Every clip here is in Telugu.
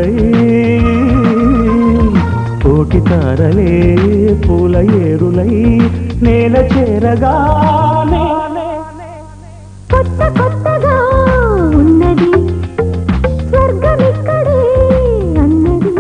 ఏరులై కోటి తారలే పూల ఏరులై నేల చేరగానే కొత్త కొత్తగా ఉన్నది స్వర్గమిక్కడే అన్నది.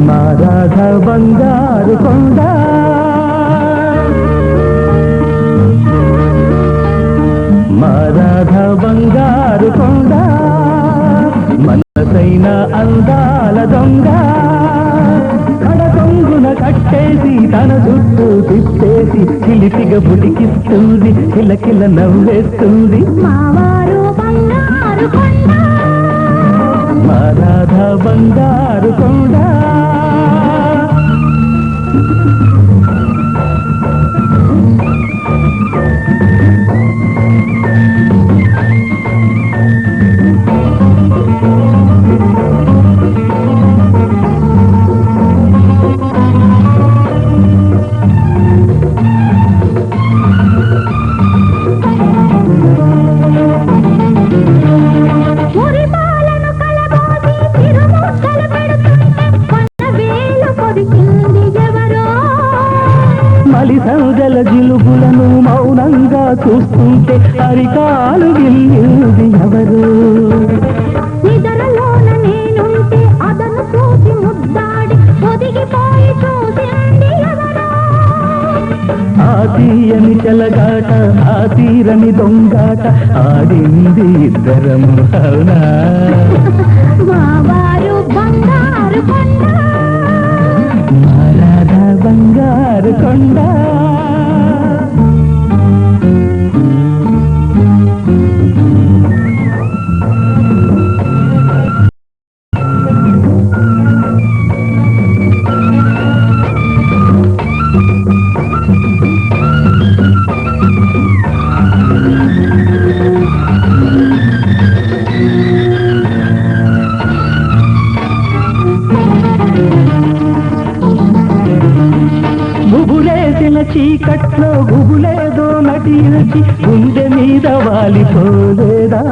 మా రాధ బంగారు కొండ మా రాధ బంగారు కొండ మనసైన అందాల దొంగ కడకొంగున కట్టేసి తన చుట్టూ తిప్పేసి చిలిపిగా బుటికిస్తుంది కిలకిల నవ్వేస్తుంది మావారు బంగారు కొండ మా రాధ బంగారు కొండ. మలిసందల జిలుగులను మౌనంగా చూస్తుంటే అరికాలు గిల్లింది ఎవరు నిద్రలోన నేనుంటే అదను చూసి ముద్దాడి ఒదిగిపోయి చూసింది ఎవరు ఆ తీయని చెలగాట ఆ తీరని దొంగాట ఆడింది ఇద్దరము అవునా మావారు బంగారు కొండ మా రాధ బంగారు కొండ. గుబులేసిన చీకట్లో గుబులేదో నటించి గుండె మీద వాలిపోలేదా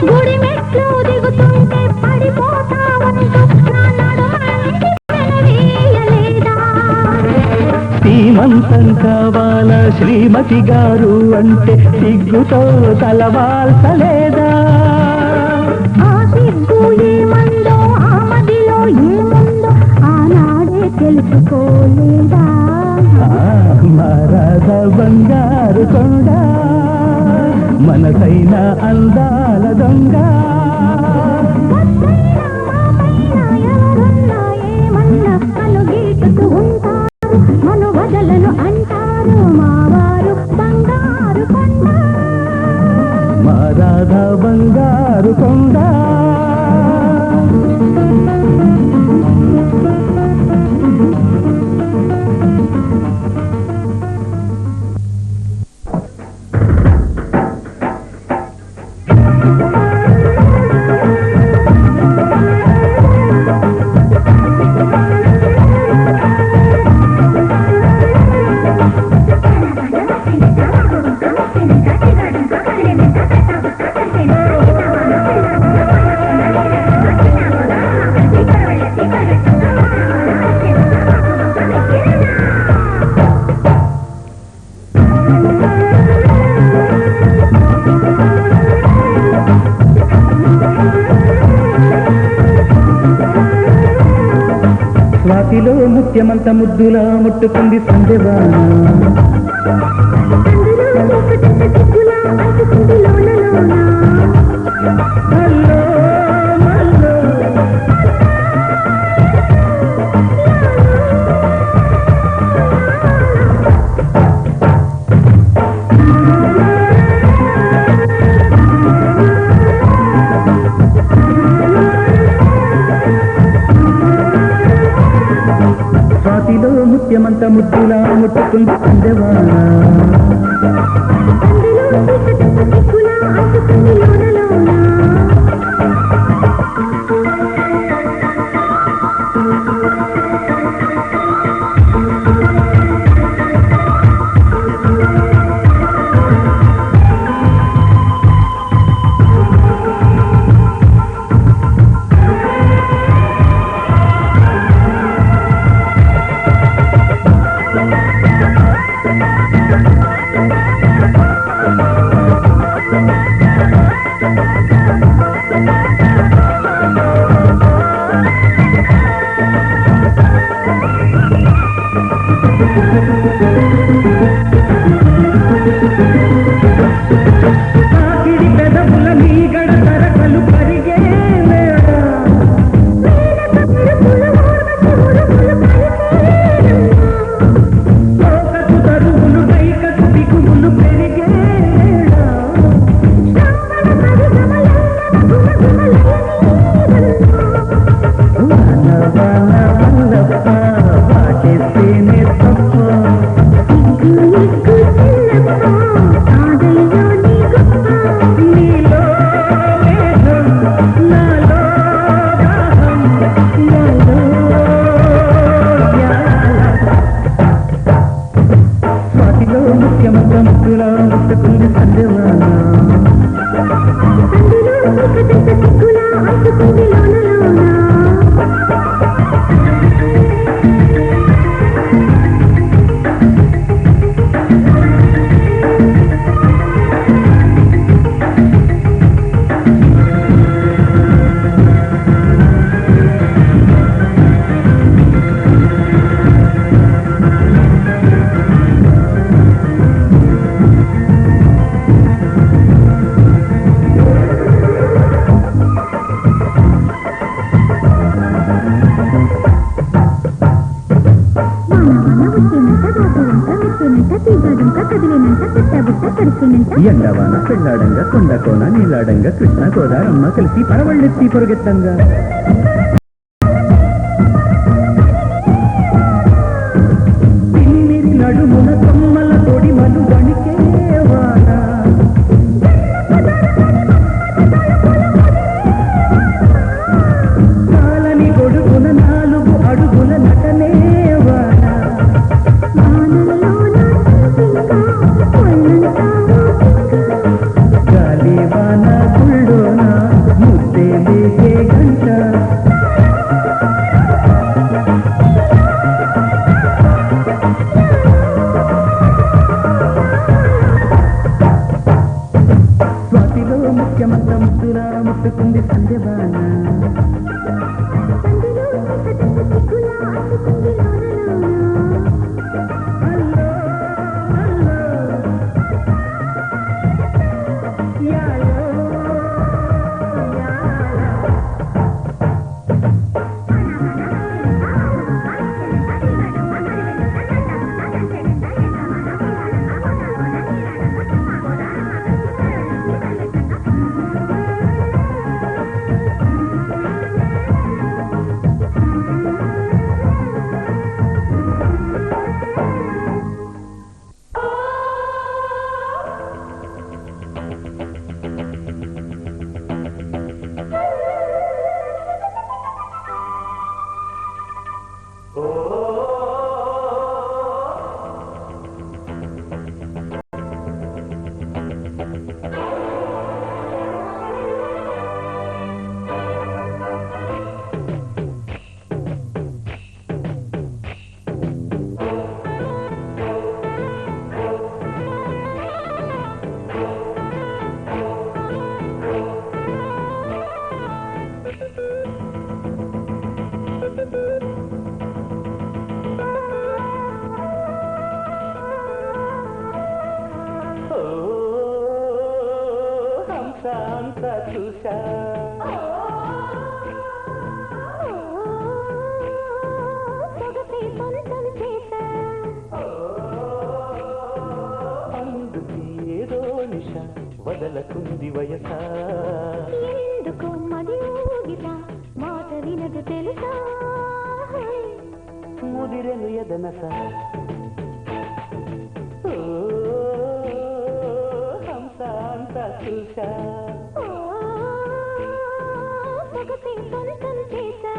గుడి మెట్లు దిగుతుంటే పడిపోతావంటూ శ్రీమంతం కావాలా శ్రీమతి గారు అంటే సిగ్గుతో తలవాల్సలేదా ఆ సిగ్గు ఏమందో ఆ మదిలో ఏముందో ఆనాడే తెలుసుకోలేదా మా రాధ బంగారు కొండ మనసైన అందాల దొంగ ఎవరున్నా ఏమన్నా కను గీటుతూ ఉంటారు మను వదలను అంటారు మావారు బంగారు కొండ మా రాధ బంగారు కొండ. స్వాతిలో ముత్యమంత ముద్దులా ముట్టుకుంది సందెవాన అందులో చీకటంత సిగ్గులా అంటుకుంది లోన లోన. మల్లో మల్లో స్వాతిలో ముత్యమంత ముద్దులా ముట్టుకుంది సందెవాన అందులో చీకటంత సిగ్గులా అంటుకుంది లోన లోన. ఆకిడి పెదవుల మీగడ తరకలు కరిగే వేళ లోకకు తరువులు రైకకు బిగువులు పెరిగే వేళ వాన వాన వల్లప్ప పాటేస్తేనే తప్ప నీలో మేఘం నాలో దాహం నాలో జ్ఞానం. స్వాతిలో ముత్యమంత ముద్దులా ముట్టుకుంది సందెవాన ఎండవాన పెళ్ళాడంగా కొండకోన నీలాడంగా కృష్ణ గోదారమ్మ కలిసి పరవళ్ళెత్తి పొరుగెత్తంగా తిమ్మిరి నడుమున కొమ్మల తొడిమలు వణికే వాన కాలని గొడుగున 4 అడుగుల నటనే వాన గాలి వాన గుళ్ళోన ముద్దే లేచే గంట స్వాతిలో ముఖ్యమంత ముద్దులా ముట్టుకుంది సందెవాన అల్లో అల్లో యాలో యాలో మొదలకుంది వయసా ఎందుకో మది ఊగిట మాట వినదు తెలుసా ముదిరెను ఎదనస ఓ హంస అంత చూసా సొగసి సొంతం చేశా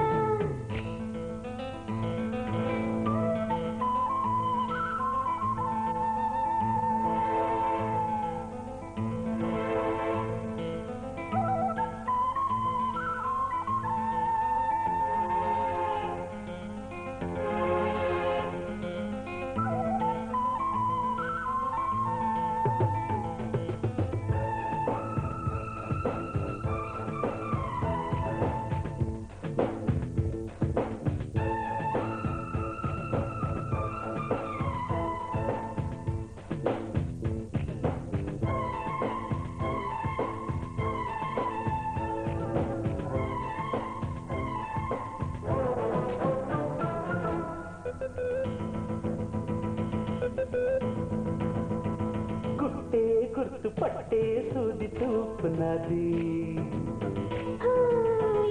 గుట్టే గుర్తు పట్టే సూది చూపునది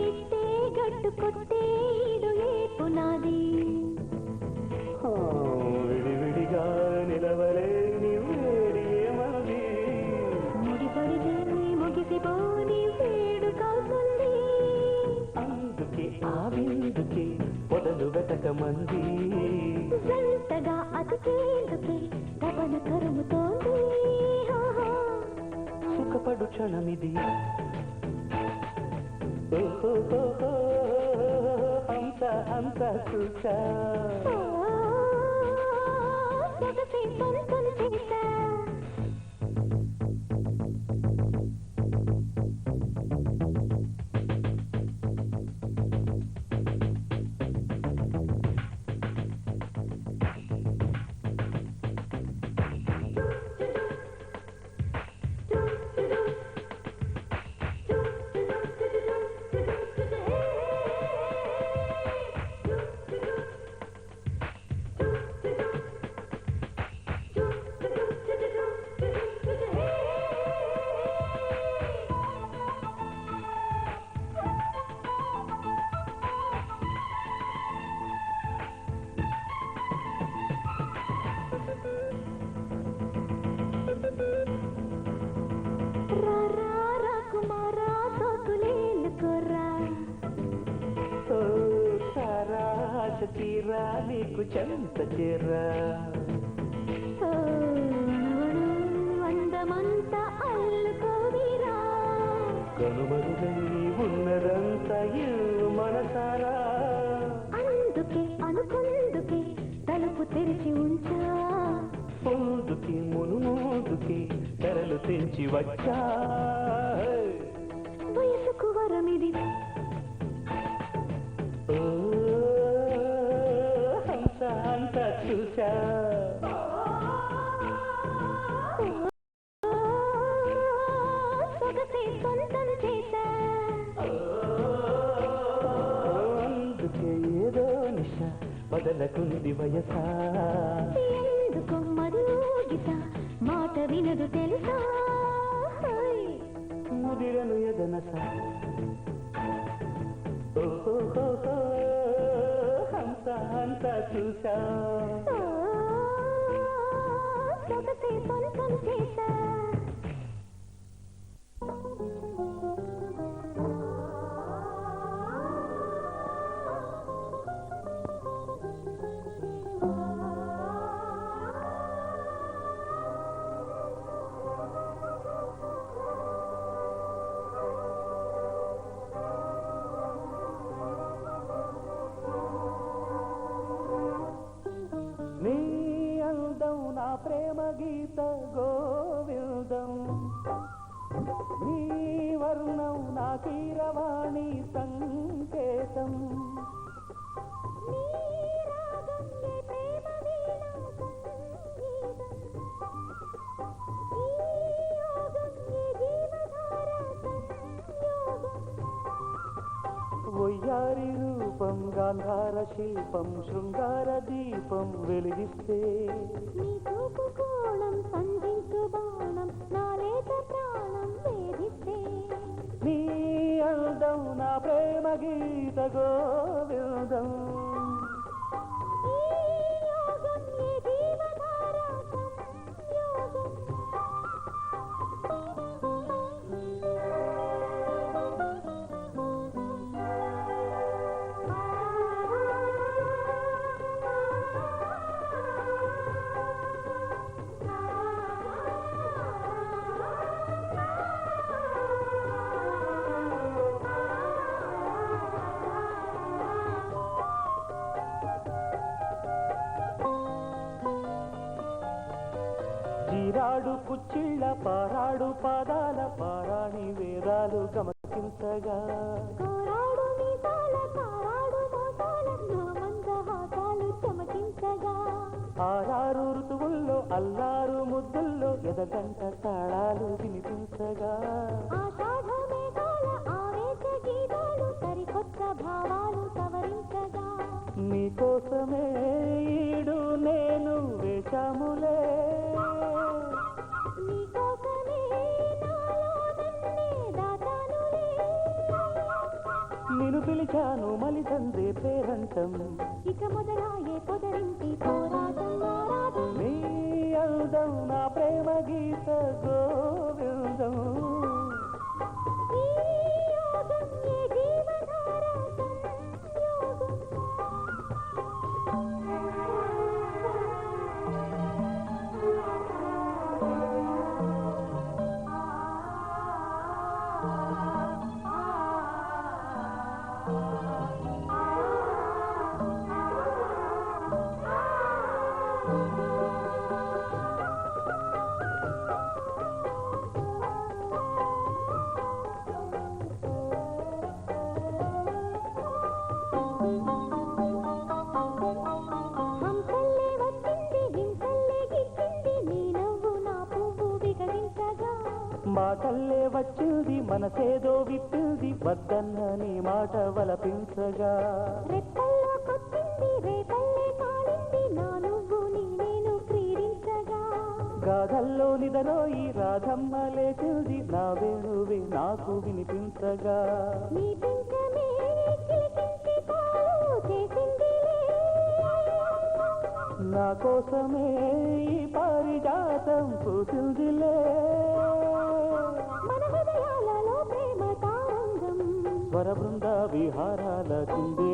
ఇట్టే గట్టు కొట్టే ఇడు ఏ పునాది విడివిడిగా నిలవలేని వేడి ఏమది ముడిపడితే ముగిసిపోని వేడు కాసుంది అందుకే ఆ విందుకే పొదలు వెతకమంది జంటగా అతికేందుకే తపన తరుముతోంది సుఖపడు క్షణమిది హంస హంస చూసా సొగసి సొంతం చేశా తీరా నీకు చెంత చేరా అందమంతా అల్లుకోవిరా కనుమరుగై ఉన్నదంతా మనసారా అందుకే అనుకుందుకే తలుపు తెరిచి ఉంచా పొందుకి మునుముదుకి తెరలు తెంచి వచ్చా వయసుకు వరమిది హంస అంత చూసా సొగసి సొంతం చేశా అందుకే ఏదో నిశ బదలకుంది వయసా ఎందుకు మరి ఊగిట మాట వినదు తెలుసా ముదిరను ఎదనస హంస అంత చూసా సొగసి సొంతం చేశా నీ అందం నా ప్రేమ గీత గోవిందం నీ వర్ణం నా కీరవాణి సంకేతం ఒయ్యారి రూపం గాంధార శిల్పం శృంగార దీపం వెలిగిస్తే నీ చూపు కోణం సంధించు బాణం నా లేత ప్రాణం గీత గోవిందం చీరాడు కుచ్చిళ్ళ పారాడు పాదాల పారాణి వేదాలు గమనించగా కోరాడు మీసాల కారాడు మోసాల నా మందహాసాలు చమకించగా ఆరారు ఋతువుల్లో అల్లారు ముద్దుల్లో ఎదగంట తాళాలు వినిపించగా ఆషాఢ మేఘాల ఆవేశ గీతాలు సరికొత్త భావాలు సవరించగా నీకోసమే ఈడు నేను వేషములే నీకోసమే నాలో నన్నే దాచానులే నిన్ను పిలిచాను మలిదందే పేరంటం ఇక మొదలాయే పొదరింటి పోరాటం ఆరాటం నీ అందం నా ప్రేమ గీత గోవిందం ఈ యోగం ఏ జీవధార సంయోగం హంసల్లే వచ్చింది హింసల్లే గిచ్చింది నీ నవ్వు నా పువ్వు వికసించగా మాటల్లే వచ్చింది మనసేదో విప్పింది వద్దన్న నీ మాట వలపించగా రెప్పల్లో కొచ్చింది రేపల్లే కాలింది నా నువ్వు నీ నేను క్రీడించగా గాథల్లో నిదరోయి రాధమ్మ లేచింది నా వేణువే నాకు వినిపించగా నీ పింఛమే చిలికించి పాలు చేసిందిలే నా కోసమే ఈ పారిజాతం పూసిందిలే మన హృదయాలలో ప్రేమ తారంగం స్వర బృంద విహారాల చిందే